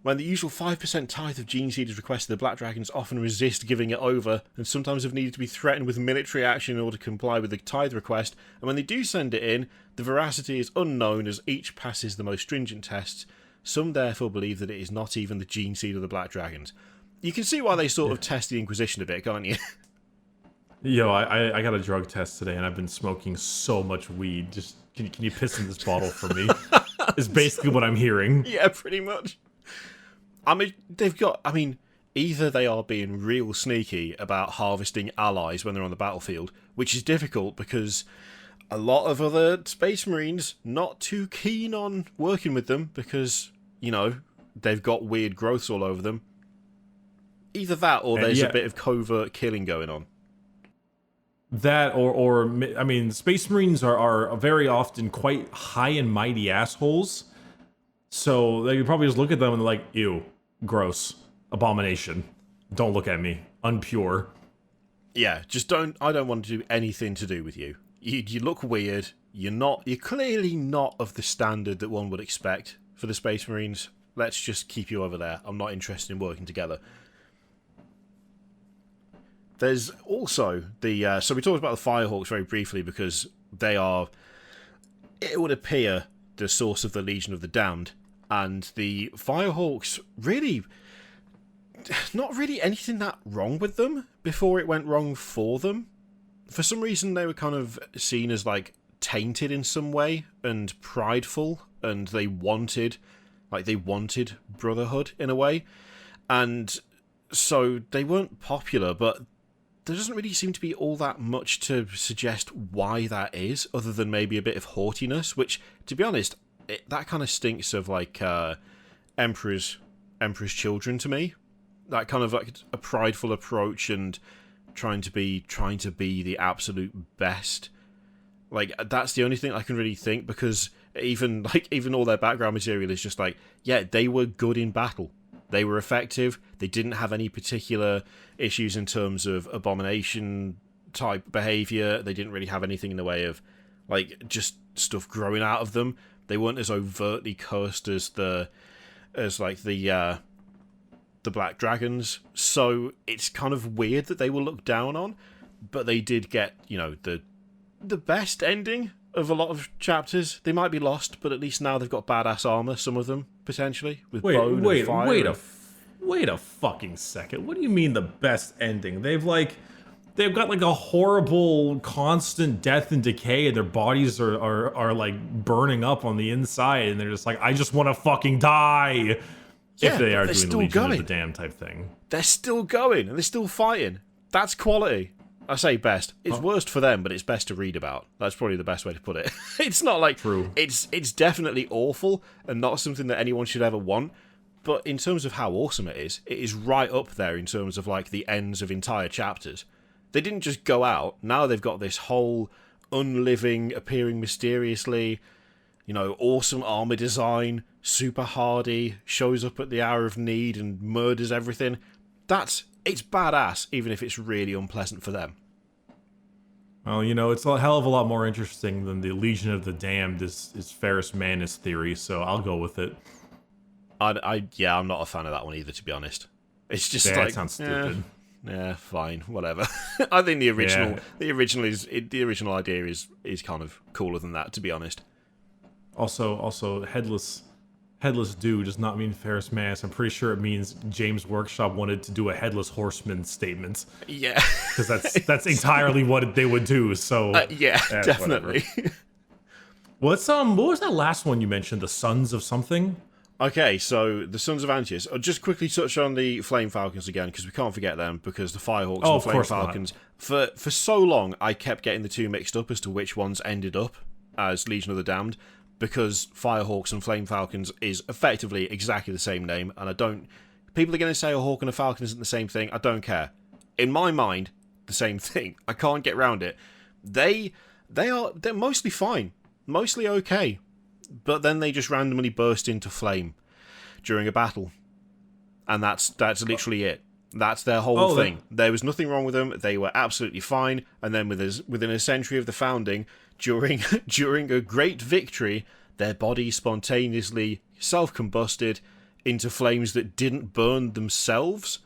when the usual 5% tithe of gene seed is requested, the Black Dragons often resist giving it over, and sometimes have needed to be threatened with military action in order to comply with the tithe request, and when they do send it in, the veracity is unknown as each passes the most stringent tests. Some therefore believe that it is not even the gene seed of the Black Dragons. You can see why they sort of test the Inquisition a bit, can't you? Yo, I got a drug test today, and I've been smoking so much weed. Just can you piss in this bottle for me? Is basically what I'm hearing. Yeah, pretty much. I mean, either they are being real sneaky about harvesting allies when they're on the battlefield, which is difficult because a lot of other Space Marines not too keen on working with them because, you know, they've got weird growths all over them. Either that or there's a bit of covert killing going on. That or I mean, Space Marines are very often quite high and mighty assholes. So they probably just look at them and they're like, ew, gross, abomination. Don't look at me, unpure. Yeah, just don't. I don't want to do anything to do with you. You look weird. You're clearly not of the standard that one would expect for the Space Marines. Let's just keep you over there. I'm not interested in working together. There's also the... so we talked about the Firehawks very briefly because they are, it would appear, the source of the Legion of the Damned. And the Firehawks really... not really anything that wrong with them before it went wrong for them. For some reason, they were kind of seen as, like, tainted in some way and prideful, and they wanted brotherhood in a way. And so they weren't popular, but there doesn't really seem to be all that much to suggest why that is, other than maybe a bit of haughtiness, which, to be honest, that kind of stinks of, like, Emperor's children to me. That kind of, like, a prideful approach and trying to be the absolute best. Like, that's the only thing I can really think, because even all their background material is just like, yeah, they were good in battle. They were effective. They didn't have any particular issues in terms of abomination type behavior. They didn't really have anything in the way of like just stuff growing out of them. They weren't as overtly cursed as the Black Dragons. So it's kind of weird that they were looked down on, but they did get, you know, the best ending of a lot of chapters. They might be lost, but at least now they've got badass armor, some of them, potentially, with bone and fire. Wait a fucking second. What do you mean the best ending? They've got like a horrible constant death and decay, and their bodies are like burning up on the inside, and they're just like, I just want to fucking die. Yeah, if they are doing the Legion going. of the Damned type thing. They're still going, and they're still fighting. That's quality. I say best. It's worst for them, but it's best to read about. That's probably the best way to put it. It's not like... True. It's definitely awful, and not something that anyone should ever want. But in terms of how awesome it is right up there in terms of like the ends of entire chapters. They didn't just go out. Now they've got this whole unliving, appearing mysteriously, you know, awesome armor design, super hardy, shows up at the hour of need and murders everything. It's badass, even if it's really unpleasant for them. Well, you know, it's a hell of a lot more interesting than the Legion of the Damned is Ferrus Manus theory, so I'll go with it. I'm not a fan of that one either, to be honest. It's just like... That sounds stupid. Yeah, fine, whatever. I think the original idea is kind of cooler than that, to be honest. Also, headless dude does not mean Ferrus Manus. I'm pretty sure it means James Workshop wanted to do a headless horseman statement. Yeah, because that's entirely what they would do. So yeah, definitely. What was that last one you mentioned? The Sons of something. Okay, so the Sons of Antius. I'll just quickly touch on the Flame Falcons again, because we can't forget them, because the Firehawks and the Flame Falcons... For so long, I kept getting the two mixed up as to which ones ended up as Legion of the Damned, because Firehawks and Flame Falcons is effectively exactly the same name, and I don't... People are going to say a Hawk and a Falcon isn't the same thing. I don't care. In my mind, the same thing. I can't get around it. They're mostly fine. Mostly okay. But then they just randomly burst into flame during a battle. And that's literally it. That's their whole thing. There was nothing wrong with them. They were absolutely fine. And then within a century of the founding, during a great victory, their bodies spontaneously self-combusted into flames that didn't burn themselves.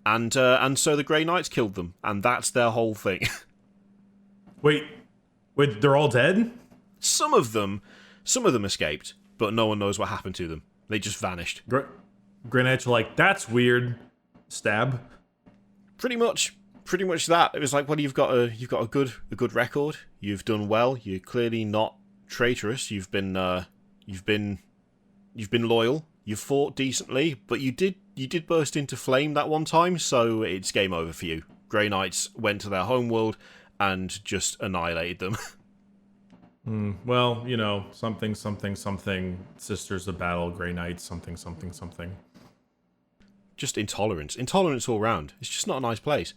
And so the Grey Knights killed them. And that's their whole thing. Wait, they're all dead? Some of them escaped, but no one knows what happened to them. They just vanished. Grey Knights are like, that's weird. Stab. Pretty much that. It was like, well, you've got a good record. You've done well. You're clearly not traitorous. You've been loyal. You've fought decently, but you did burst into flame that one time, so it's game over for you. Grey Knights went to their homeworld and just annihilated them. Well, you know, something, Sisters of Battle, Grey Knights, something. Just intolerance all round. It's just not a nice place.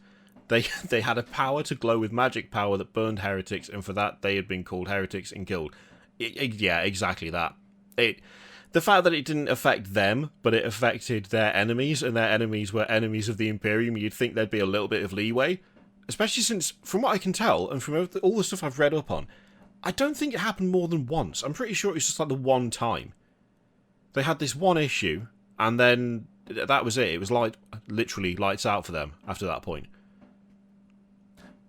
They had a power to glow with magic power that burned heretics, and for that they had been called heretics and killed. Yeah, exactly that. The fact that it didn't affect them, but it affected their enemies, and their enemies were enemies of the Imperium, you'd think there'd be a little bit of leeway. Especially since, from what I can tell, and from all the stuff I've read up on, I don't think it happened more than once. I'm pretty sure it was just like the one time. They had this one issue, and then that was it. It was literally lights out for them after that point.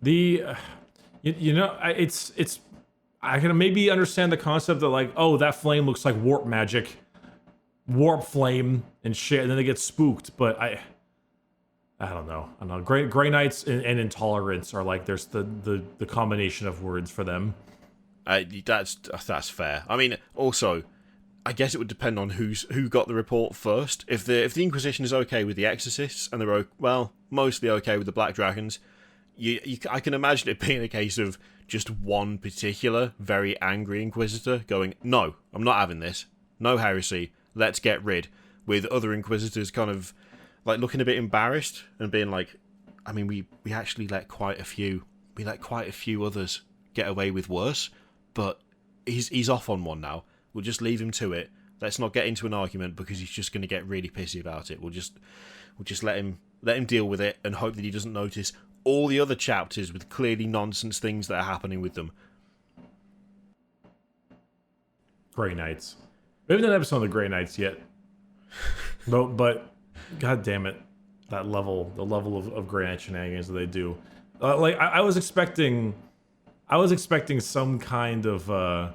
It's I can maybe understand the concept that like, oh, that flame looks like warp magic, warp flame and shit, and then they get spooked. But I don't know. Grey Knights and intolerance are like there's the combination of words for them. That's fair. I mean, also, I guess it would depend on who got the report first. If the Inquisition is okay with the Exorcists and they're mostly okay with the Black Dragons, I can imagine it being a case of just one particular very angry Inquisitor going, "No, I'm not having this. No heresy. Let's get rid." With other Inquisitors kind of like looking a bit embarrassed and being like, "I mean, we actually let quite a few others get away with worse." But he's off on one now. We'll just leave him to it. Let's not get into an argument because he's just going to get really pissy about it. We'll just let him deal with it and hope that he doesn't notice all the other chapters with clearly nonsense things that are happening with them. Grey Knights. We haven't done an episode on the Grey Knights yet. but god damn it. The level of Grey Knight shenanigans that they do. Like, I was expecting some kind of, I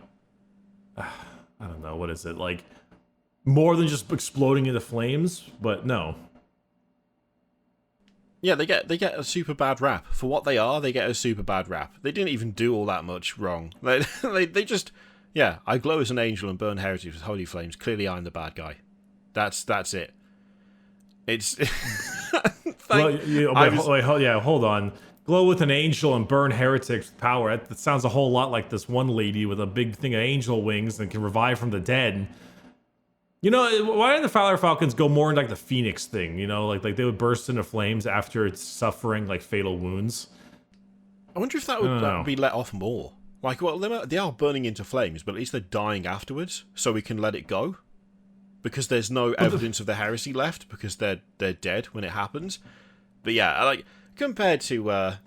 don't know, what is it? Like, more than just exploding into flames, but no. Yeah, they get a super bad rap. For what they are, they get a super bad rap. They didn't even do all that much wrong. They just... Yeah, I glow as an angel and burn heretics with holy flames. Clearly I'm the bad guy. That's it. It's... Hold on. Glow with an angel and burn heretics with power. That sounds a whole lot like this one lady with a big thing of angel wings and can revive from the dead. You know, why didn't the Falcons go more into like the Phoenix thing? You know, like they would burst into flames after it's suffering like fatal wounds. I wonder if that would be let off more. Like, well, they are burning into flames, but at least they're dying afterwards, so we can let it go. Because there's no evidence of the heresy left, because they're dead when it happens. But yeah, like, compared to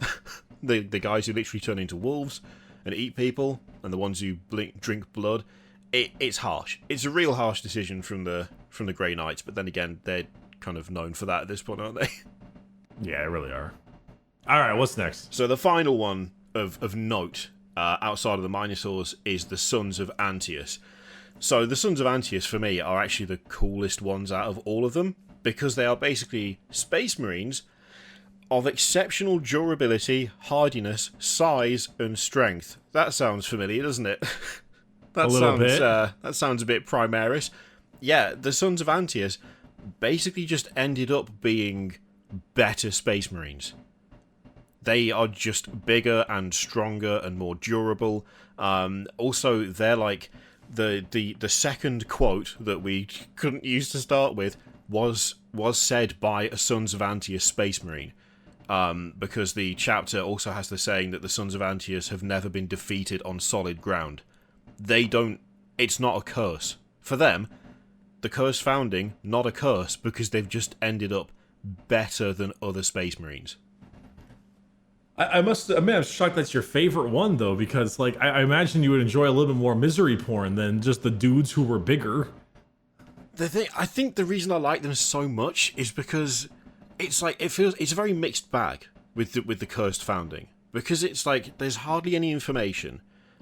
the guys who literally turn into wolves and eat people, and the ones who drink blood, it's harsh. It's a real harsh decision from the Grey Knights, but then again, they're kind of known for that at this point, aren't they? Yeah, they really are. Alright, what's next? So the final one of note, outside of the Minotaurs, is the Sons of Antius. So the Sons of Antius, for me, are actually the coolest ones out of all of them, because they are basically Space Marines of exceptional durability, hardiness, size, and strength. That sounds familiar, doesn't it? That sounds a bit Primaris. Yeah, the Sons of Antius basically just ended up being better Space Marines. They are just bigger and stronger and more durable. Also, they're like the second quote that we couldn't use to start with was said by a Sons of Antius Space Marine. Because the chapter also has the saying that the Sons of Antius have never been defeated on solid ground. It's not a curse. For them, the curse founding, not a curse, because they've just ended up better than other Space Marines. I'm shocked that's your favorite one, though, because, like, I imagine you would enjoy a little bit more misery porn than just the dudes who were bigger. I think the reason I like them so much is because it's like, it's a very mixed bag with the cursed founding. Because it's like, there's hardly any information.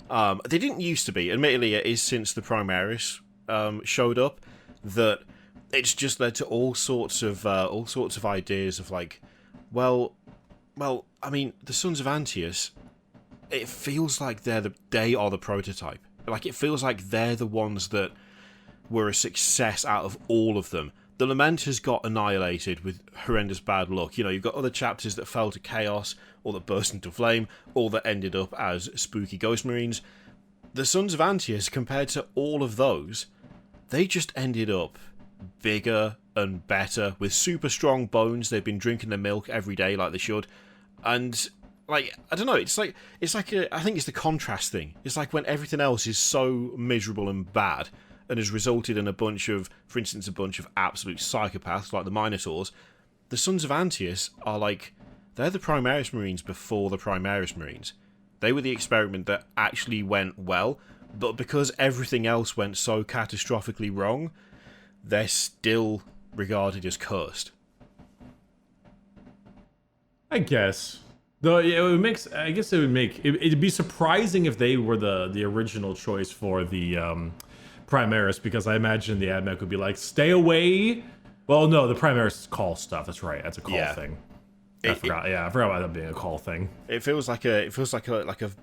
They didn't used to be. Admittedly, it is since the Primaris showed up that it's just led to all sorts of ideas of like, well, I mean, the Sons of Antius, it feels like they are the prototype. Like, it feels like they're the ones that were a success out of all of them. The Lamenters got annihilated with horrendous bad luck. You know, you've got other chapters that fell to chaos, or that burst into flame, or that ended up as spooky Ghost Marines. The Sons of Antius, compared to all of those, they just ended up bigger and better, with super strong bones. They've been drinking their milk every day like they should. And, like, I don't know, I think it's the contrast thing. It's like when everything else is so miserable and bad, and has resulted in a bunch of absolute psychopaths like the Minotaurs, the Sons of Antius are like, they're the Primaris Marines before the Primaris Marines. They were the experiment that actually went well, but because everything else went so catastrophically wrong, they're still regarded as cursed. I guess. Though it'd be surprising if they were the original choice for the Primaris, because I imagine the AdMech would be like, stay away. Well, no, the Primaris is Cawl stuff. That's right. That's a Cawl thing. I forgot about that being a Cawl thing. It feels like a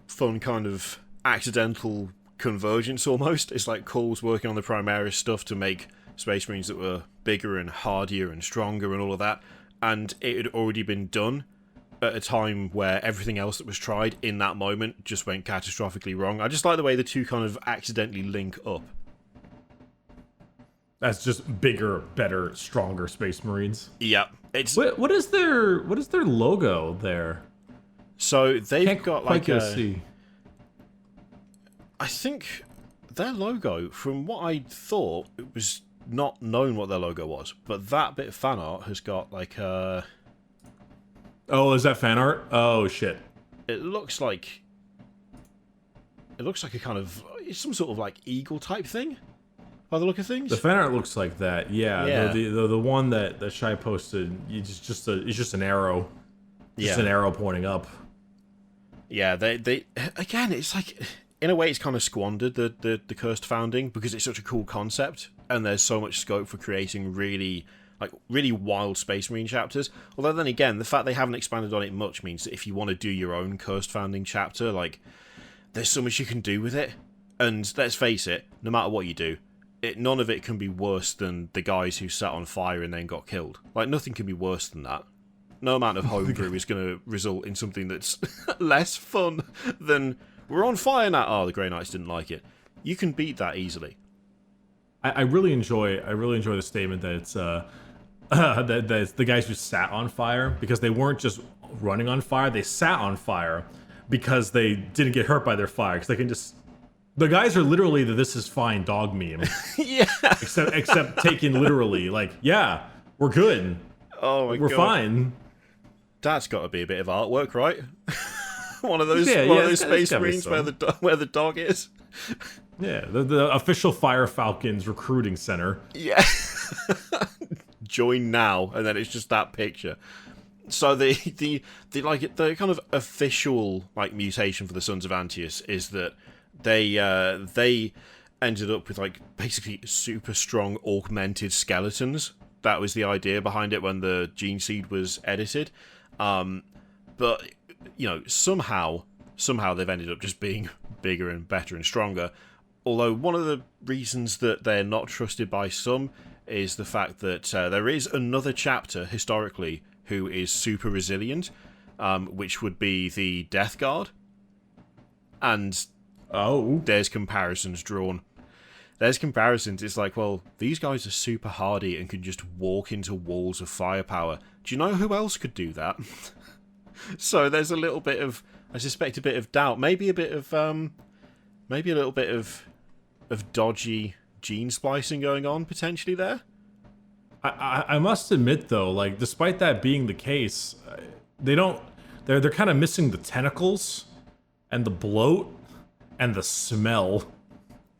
fun kind of accidental convergence almost. It's like Cawl's working on the Primaris stuff to make Space Marines that were bigger and hardier and stronger and all of that, and it had already been done at a time where everything else that was tried in that moment just went catastrophically wrong. I just like the way the two kind of accidentally link up. That's just bigger, better, stronger Space Marines. Yeah, it's what is their logo there? So they've got like see. I think their logo, from what I thought, it was not known what their logo was, but that bit of fan art has got like a... Oh, is that fan art? Oh shit. It looks like a kind of some sort of like eagle type thing, by the look of things. The fan art looks like that. Yeah. Yeah. The one that Shy posted, it's just an arrow. Just an arrow pointing up. Yeah. They again, it's like in a way it's kind of squandered the cursed founding because it's such a cool concept and there's so much scope for creating really wild Space Marine chapters. Although then again, the fact they haven't expanded on it much means that if you want to do your own cursed founding chapter, like, there's so much you can do with it. And let's face it, no matter what you do, none of it can be worse than the guys who sat on fire and then got killed. Like, nothing can be worse than that. No amount of homebrew is going to result in something that's less fun than, we're on fire now. Oh, the Grey Knights didn't like it. You can beat that easily. I really enjoy the statement that it's that the guys who sat on fire, because they weren't just running on fire, they sat on fire because they didn't get hurt by their fire, because they can just... The guys are literally the "this is fine" dog meme. Yeah. Except taken literally. Like, yeah, we're good. Oh my god. We're fine. That's got to be a bit of artwork, right? one of those Space Marines where the dog is. Yeah, the official Fire Falcons recruiting center. Yeah. Join now, and then it's just that picture. So the kind of official like mutation for the Sons of Antius is that they ended up with like basically super strong augmented skeletons. That was the idea behind it when the gene seed was edited. But you know, somehow they've ended up just being bigger and better and stronger. Although one of the reasons that they're not trusted by some is the fact that there is another chapter historically who is super resilient, which would be the Death Guard. And there's comparisons drawn. There's comparisons. It's like, well, these guys are super hardy and can just walk into walls of firepower. Do you know who else could do that? So there's a little bit of, I suspect, a bit of doubt. Maybe a bit of, maybe a little bit of dodgy gene splicing going on potentially there. I must admit though, like, despite that being the case, they're kind of missing the tentacles and the bloat and the smell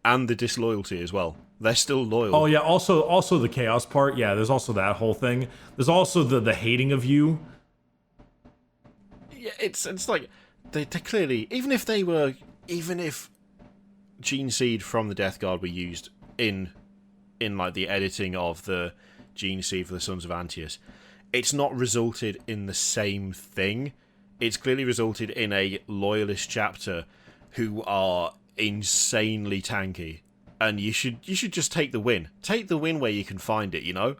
and the disloyalty as well. They're still loyal. Oh yeah, also the chaos part. Yeah, there's also that whole thing. There's also the hating of you. Yeah, it's like they clearly, even if gene seed from the Death Guard were used in like the editing of the gene seed for the Sons of Antius, it's not resulted in the same thing. It's clearly resulted in a loyalist chapter who are insanely tanky, and you should just take the win. Take the win where you can find it, you know?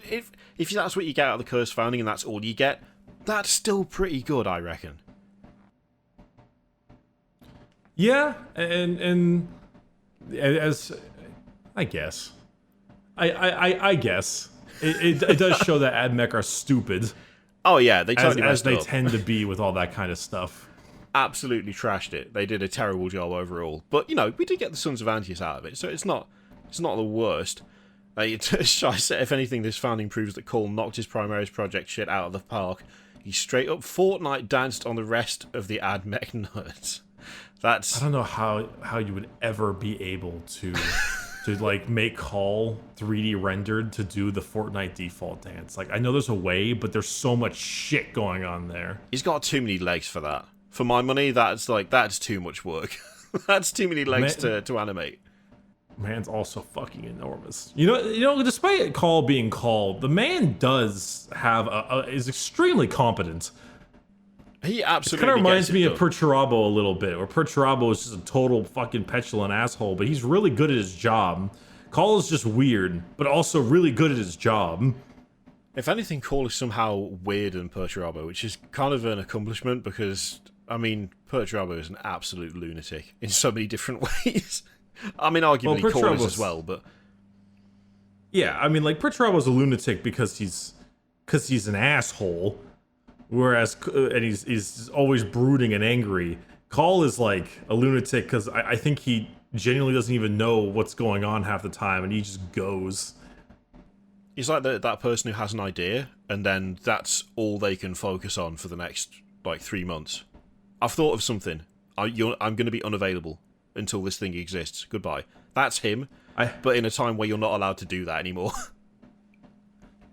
If that's what you get out of the Cursed Founding and that's all you get, that's still pretty good, I reckon. Yeah, and as I guess, I guess it does show that AdMech are stupid. Oh yeah, they totally as they up. tend to be with all that kind of stuff. Absolutely trashed it. They did a terrible job overall, but you know, we did get the Sons of Antius out of it, so it's not the worst. Shy said, if anything, this founding proves that Cawl knocked his Primaris project shit out of the park. He straight up Fortnite danced on the rest of the AdMech nerds. I don't know how you would ever be able to like make Cawl 3D rendered to do the Fortnite default dance. Like, I know there's a way, but there's so much shit going on there. He's got too many legs for that. For my money, that's too much work. That's too many legs to animate. Man's also fucking enormous. You know, despite Cawl being Cawl, the man does have is extremely competent. He absolutely kind of reminds me of Perturabo a little bit, where Perturabo is just a total fucking petulant asshole, but he's really good at his job. Cawl is just weird, but also really good at his job. If anything, Cawl is somehow weird than Perturabo, which is kind of an accomplishment because, I mean, Perturabo is an absolute lunatic in so many different ways. I mean, arguably Cawl is as well, but... Yeah, I mean, like, Perturabo's a lunatic because he's an asshole. Whereas, and he's always brooding and angry. Cawl is like a lunatic because I think he genuinely doesn't even know what's going on half the time, and he just goes. He's like that person who has an idea, and then that's all they can focus on for the next, 3 months. I've thought of something. I'm going to be unavailable until this thing exists. Goodbye. That's him, but in a time where you're not allowed to do that anymore.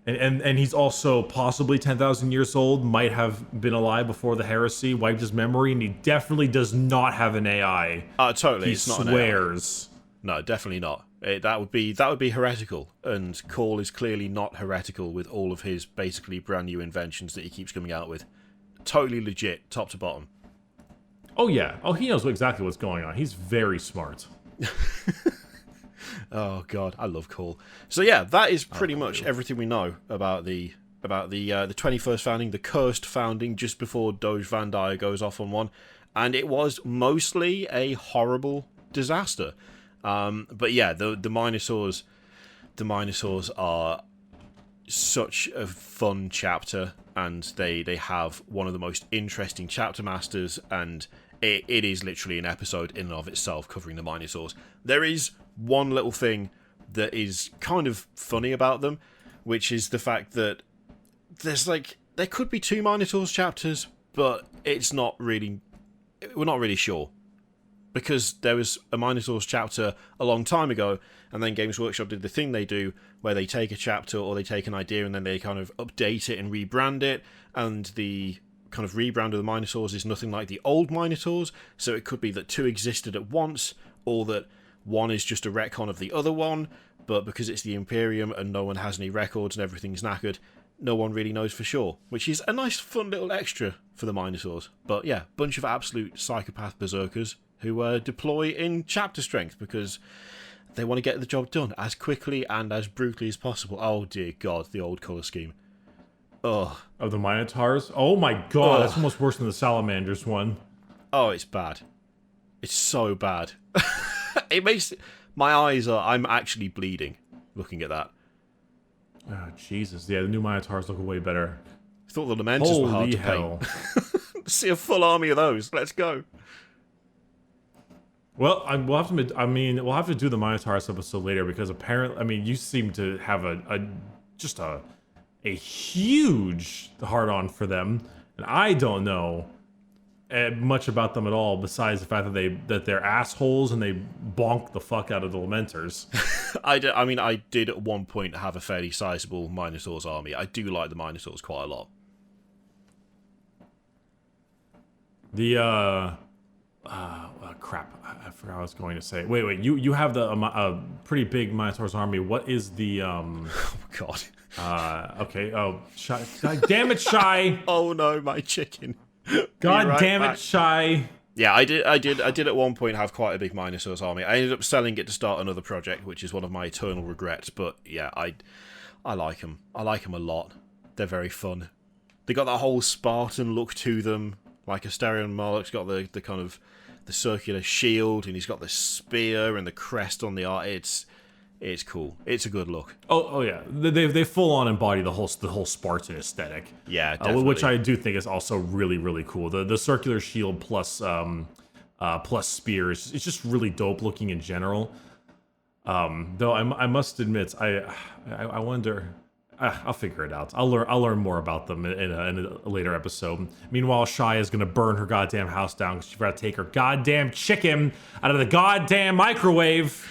And he's also possibly 10,000 years old, might have been alive before the heresy, wiped his memory, and he definitely does not have an AI. Totally, he it's not swears. An AI. No, definitely not. That would be heretical, and Cawl is clearly not heretical with all of his basically brand new inventions that he keeps coming out with. Totally legit, top to bottom. Oh yeah. Oh, he knows exactly what's going on. He's very smart. Oh god, I love Cawl. So yeah, that is pretty much everything we know about the 21st founding, the cursed founding, just before Doge Van Dyer goes off on one, and it was mostly a horrible disaster. But yeah, the Minotaurs are such a fun chapter, and they have one of the most interesting chapter masters, and it is literally an episode in and of itself covering the Minotaurs. There is one little thing that is kind of funny about them, which is the fact that there could be 2 Minotaurs chapters, but we're not really sure. Because there was a Minotaurs chapter a long time ago, and then Games Workshop did the thing they do, where they take a chapter or they take an idea and then they kind of update it and rebrand it, and the kind of rebrand of the Minotaurs is nothing like the old Minotaurs, so it could be that 2 existed at once, or that one is just a retcon of the other one, but because it's the Imperium and no one has any records and everything's knackered, no one really knows for sure, which is a nice fun little extra for the Minotaurs. But yeah, bunch of absolute psychopath berserkers who deploy in chapter strength because they want to get the job done as quickly and as brutally as possible. Oh dear god, the old colour scheme. Ugh. Of the Minotaurs? Oh my god, that's almost worse than the Salamanders one. Oh, it's bad. It's so bad. It makes my eyes are. I'm actually bleeding looking at that. Oh Jesus! Yeah, the new Minotaurs look way better. I thought the Lamenters were hard to paint. See a full army of those. Let's go. Well, we'll have to. I mean, we'll have to do the Minotaurs episode later because apparently, I mean, you seem to have a huge hard on for them, and I don't know much about them at all besides the fact that they're assholes and they bonk the fuck out of the Lamenters. I did at one point have a fairly sizable Minotaurs army. I do like the Minotaurs quite a lot. Crap, I forgot what I was going to say. Wait, you have the pretty big Minotaurs army. What is the Oh god. Okay. Oh, Shy. God damn it, Shy. Oh no, my chicken. God damn it, Shy. Yeah, I did at one point have quite a big Minotaurs army. I ended up selling it to start another project, which is one of my eternal regrets. But yeah, I like them. I like them a lot. They're very fun. They got that whole Spartan look to them. Like Asterion Moloch's got the kind of the circular shield, and he's got the spear and the crest on the art. It's cool. It's a good look. Oh yeah, they full on embody the whole Spartan aesthetic. Yeah, definitely. Which I do think is also really really cool. The circular shield plus spears. It's just really dope looking in general. Though I must admit, I wonder. I'll figure it out. I'll learn more about them in a later episode. Meanwhile, Shy is gonna burn her goddamn house down because she forgot to take her goddamn chicken out of the goddamn microwave.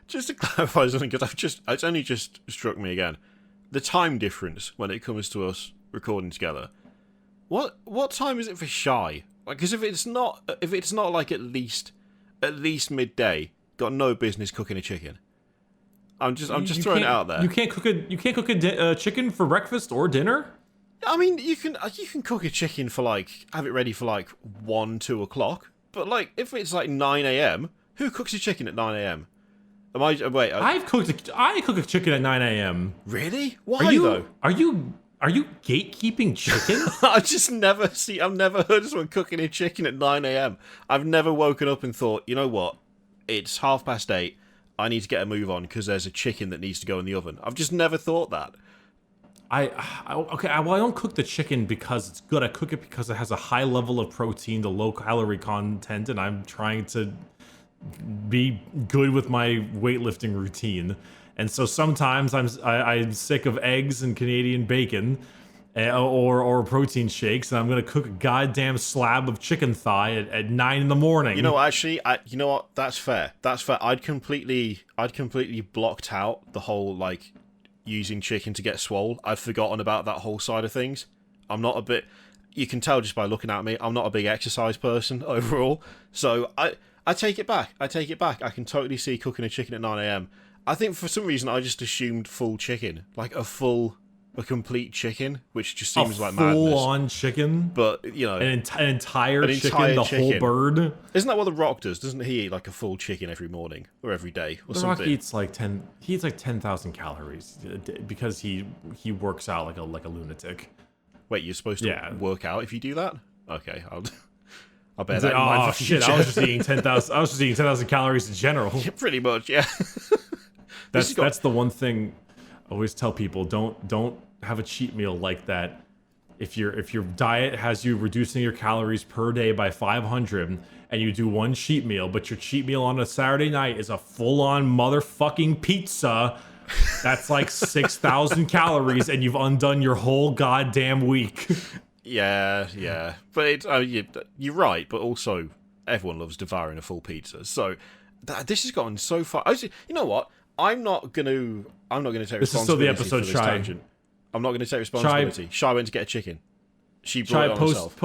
Just to clarify something, because it's only just struck me again. The time difference when it comes to us recording together. What time is it for Shy? Like, because if it's not like at least midday, got no business cooking a chicken. I'm just throwing it out there. You can't cook a chicken for breakfast or dinner? I mean, you can cook a chicken for have it ready for 1, 2 o'clock. But if it's 9 a.m., who cooks a chicken at 9 a.m.? I cook a chicken at 9 a.m. Really? Why though? Are you gatekeeping chicken? I've never heard of someone cooking a chicken at 9 a.m. I've never woken up and thought, you know what? It's 8:30. I need to get a move on because there's a chicken that needs to go in the oven. I've just never thought that. I don't cook the chicken because it's good. I cook it because it has a high level of protein, the low calorie content, and I'm trying to be good with my weightlifting routine. And so sometimes I'm sick of eggs and Canadian bacon, or protein shakes, and I'm gonna cook a goddamn slab of chicken thigh at 9 in the morning. You know, actually, you know what? That's fair. That's fair. I'd completely blocked out the whole like using chicken to get swole. I'd forgotten about that whole side of things. I'm not a bit. You can tell just by looking at me. I'm not a big exercise person overall. So I take it back. I take it back. I can totally see cooking a chicken at 9 a.m. I think for some reason I just assumed full chicken, like a complete chicken, which just seems like madness. Full-on chicken, but you know, an entire chicken, the whole bird. Isn't that what The Rock does? Doesn't he eat like a full chicken every morning or every day or something? The Rock eats like 10,000 calories because he works out like a lunatic. Wait, you're supposed to work out if you do that? Okay, I'll bear that in mind for shit! future. I was just eating 10,000 calories in general. Yeah, pretty much, yeah. That's the one thing I always tell people: don't have a cheat meal like that. If your diet has you reducing your calories per day by 500, and you do one cheat meal, but your cheat meal on a Saturday night is a full-on motherfucking pizza, that's like 6,000 calories, and you've undone your whole goddamn week. Yeah. But you're right. But also, everyone loves devouring a full pizza. So this has gotten so far. You know what? I'm not gonna take responsibility. This is still the episode, Shy. Tangent. I'm not gonna take responsibility. Shy went to get a chicken. She brought it on herself.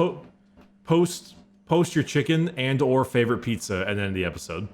Post your chicken and or favorite pizza, and then the episode.